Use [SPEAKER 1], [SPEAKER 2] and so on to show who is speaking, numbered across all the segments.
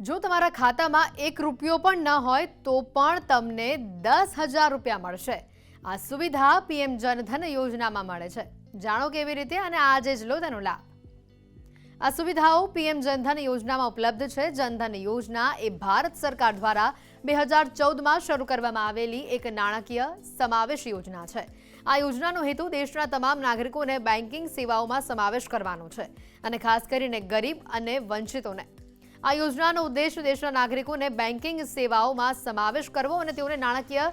[SPEAKER 1] જો તમારા ખાતામાં એક રૂપિયો પણ ન હોય તો પણ તમને 10,000 રૂપિયા મળશે। આ સુવિધા પીએમ જનધન યોજનામાં મળે છે। જાણો કેવી રીતે અને આજે જ લો તેનો લાભ। આ સુવિધાઓ પીએમ જનધન યોજનામાં ઉપલબ્ધ છે। જનધન યોજના એ ભારત સરકાર દ્વારા 2014માં શરૂ કરવામાં આવેલી એક નાણાકીય સમાવેશ યોજના છે। આ યોજનાનો હેતુ દેશના તમામ નાગરિકોને બેન્કિંગ સેવાઓમાં સમાવેશ કરવાનો છે અને ખાસ કરીને ગરીબ અને વંચિતોને। આ યોજનાનો ઉદ્દેશ દેશના નાગરિકોને બેન્કિંગ સેવાઓમાં સમાવેશ કરવો અને તેઓને નાણાકીય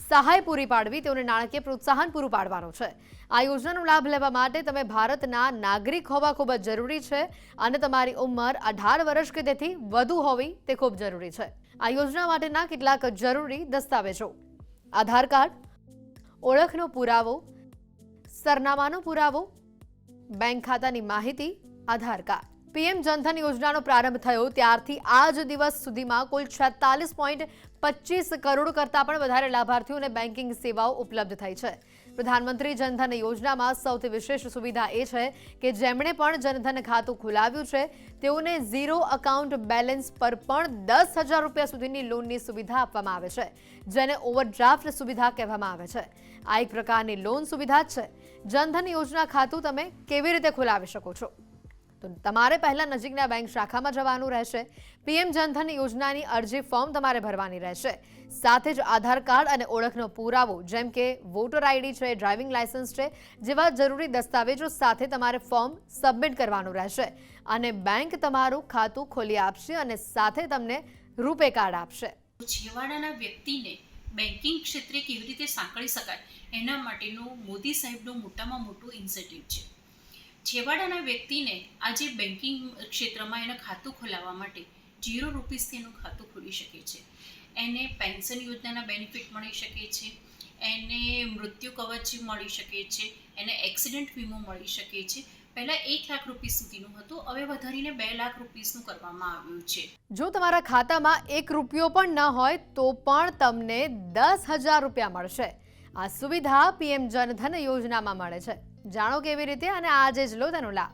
[SPEAKER 1] સહાય પૂરી પાડવી, તેઓને નાણાકીય પ્રોત્સાહન પૂરું પાડવાનો છે। આ યોજનાનો લાભ લેવા માટે તમે ભારતના નાગરિક હોવા ખૂબ જ જરૂરી છે અને તમારી ઉંમર 18 વર્ષ કે તેથી વધુ હોવી તે ખૂબ જરૂરી છે। આ યોજના માટેના કેટલાક જરૂરી દસ્તાવેજો: આધાર કાર્ડ, ઓળખનો પુરાવો, સરનામાનો પુરાવો, બેંક ખાતાની માહિતી, આધાર કાર્ડ। પીએમ જનધન યોજનાનો પ્રારંભ થયો ત્યારથી આજ દિવસ સુધીમાં કુલ 46.25 કરોડ કરતાં પણ વધારે લાભાર્થીઓને બેન્કિંગ સેવાઓ ઉપલબ્ધ થઈ છે। પ્રધાનમંત્રી જનધન યોજનામાં સૌથી વિશેષ સુવિધા એ છે કે જેમણે પણ જનધન ખાતું ખોલાવ્યું છે તેઓને ઝીરો અકાઉન્ટ બેલેન્સ પર પણ 10,000 રૂપિયા સુધીની લોનની સુવિધા આપવામાં આવે છે, જેને ઓવરડ્રાફ્ટ સુવિધા કહેવામાં આવે છે। આ એક પ્રકારની લોન સુવિધા જ છે। જનધન યોજના ખાતું તમે કેવી રીતે ખોલાવી શકો છો? તો તમારે પહેલા નજીકના બેંક શાખામાં જવાનું રહેશે। પીએમ જનધન યોજનાની અરજી ફોર્મ તમારે ભરવાની રહેશે। સાથે જ આધાર કાર્ડ અને ઓળખનો પુરાવો જેમ કે વોટર આઈડી છે, ડ્રાઇવિંગ લાયસન્સ છે જેવા જરૂરી દસ્તાવેજો સાથે તમારે ફોર્મ સબમિટ કરવાનું રહેશે અને બેંક તમારું ખાતું ખોલી આપશે અને સાથે તમને રૂપે કાર્ડ આપશે।
[SPEAKER 2] છેવાડાના વ્યક્તિને બેન્કિંગ ક્ષેત્રે કેવી રીતે સાંકળી શકાય એના માટેનું મોદી સાહેબનું મોટામાં મોટું ઇનિશિયેટિવ છે। છેવાડાના વ્યક્તિને આજે બેન્કિંગ ક્ષેત્રમાં એના ખાતું ખોલાવવા માટે ₹0 એનું ખાતું ખોલી શકે છે। એને પેન્શન યોજનાના બેનિફિટ મળી શકે છે, એને મૃત્યુ કવચ મળી શકે છે, એને એક્સિડન્ટ વીમો મળી શકે છે। પહેલાં ₹1,00,000 સુધીનું હતું, હવે વધારીને ₹2,00,000નું કરવામાં આવ્યું છે।
[SPEAKER 1] જો તમારા ખાતામાં એક રૂપિયો પણ ન હોય તો પણ તમને 10,000 રૂપિયા મળશે। આ સુવિધા પીએમ જનધન યોજનામાં મળે છે। જાણો કેવી રીતે અને આજે જ લો તેનો લાભ।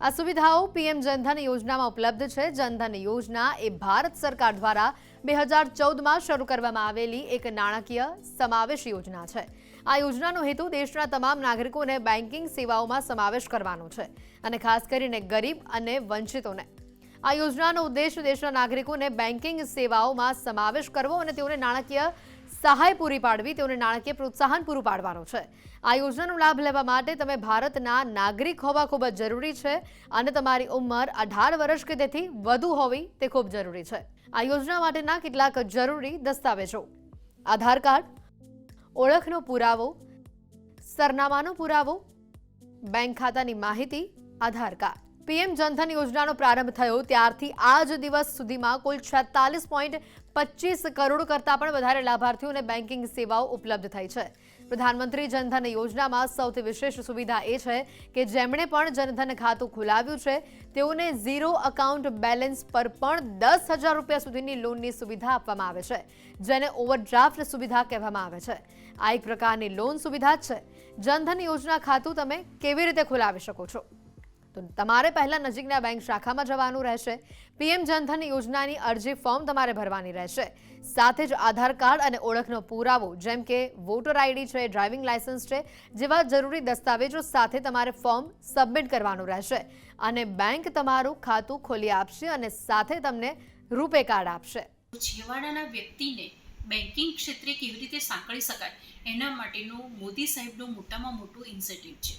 [SPEAKER 1] આ સુવિધાઓ પીએમ જનધન યોજનામાં ઉપલબ્ધ છે। જનધન યોજના એ ભારત સરકાર દ્વારા 2014માં શરૂ કરવામાં આવેલી એક નાણાકીય સમાવેશ યોજના છે। આ યોજનાનો હેતુ દેશના તમામ નાગરિકોને બેન્કિંગ સેવાઓમાં સમાવેશ કરવાનો છે અને ખાસ કરીને ગરીબ અને વંચિતોને। આ યોજનાનો ઉદ્દેશ દેશના નાગરિકોને બેન્કિંગ સેવાઓમાં સમાવેશ કરવો અને તેઓને નાણાકીય સહાય પૂરી પાડવી, તેઓને નાણાકીય પ્રોત્સાહન પૂરું પાડવાનો છે। આ યોજનાનો લાભ લેવા માટે તમે ભારતના નાગરિક હોવા ખૂબ જ જરૂરી છે અને તમારી ઉંમર 18 વર્ષ કે તેથી વધુ હોવી તે ખૂબ જરૂરી છે। આ યોજના માટેના કેટલાક જરૂરી દસ્તાવેજો: આધાર કાર્ડ, ઓળખનો પુરાવો, સરનામાનો પુરાવો, બેંક ખાતાની માહિતી, આધાર કાર્ડ। પીએમ જનધન યોજનાનો પ્રારંભ થયો ત્યારથી આજ દિવસ સુધીમાં કુલ 46.25 કરોડ કરતાં પણ વધારે લાભાર્થીઓને બેન્કિંગ સેવાઓ ઉપલબ્ધ થઈ છે। પ્રધાનમંત્રી જનધન યોજનામાં સૌથી વિશેષ સુવિધા એ છે કે જેમણે પણ જનધન ખાતું ખોલાવ્યું છે તેઓને ઝીરો અકાઉન્ટ બેલેન્સ પર પણ 10,000 રૂપિયા સુધીની લોનની સુવિધા આપવામાં આવે છે, જેને ઓવરડ્રાફ્ટ સુવિધા કહેવામાં આવે છે। આ એક પ્રકારની લોન સુવિધા જ છે। જનધન યોજના ખાતું તમે કેવી રીતે ખોલાવી શકો છો? તો તમારે પહેલા નજીકના બેંક શાખામાં જવાનું રહેશે। પીએમ જનધન યોજનાની અરજી ફોર્મ તમારે ભરવાની રહેશે। સાથે જ આધાર કાર્ડ અને ઓળખનો પુરાવો જેમ કે વોટર આઈડી છે, ડ્રાઇવિંગ લાયસન્સ છે જેવા જરૂરી દસ્તાવેજો સાથે તમારે ફોર્મ સબમિટ કરવાનું રહેશે અને બેંક તમારું ખાતું ખોલી આપશે અને સાથે તમને રૂપે કાર્ડ આપશે।
[SPEAKER 2] છેવાડાના વ્યક્તિને બેન્કિંગ ક્ષેત્રે કેવી રીતે સાંકળી શકાય એના માટેનું મોદી સાહેબનું મોટામાં મોટું ઇનિશિયેટિવ છે।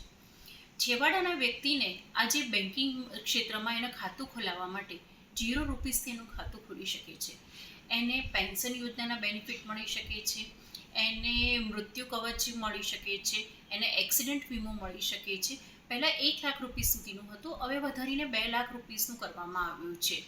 [SPEAKER 2] છેવાડાના વ્યક્તિને આજે બેન્કિંગ ક્ષેત્રમાં એના ખાતું ખોલાવવા માટે ₹0 એનું ખાતું ખોલી શકે છે, એને પેન્શન યોજનાના બેનિફિટ મળી શકે છે, એને મૃત્યુ કવચ મળી શકે છે, એને એક્સિડન્ટ વીમો મળી શકે છે। પહેલાં ₹1,00,000 સુધીનું હતું, હવે વધારીને ₹2,00,000નું કરવામાં આવ્યું છે।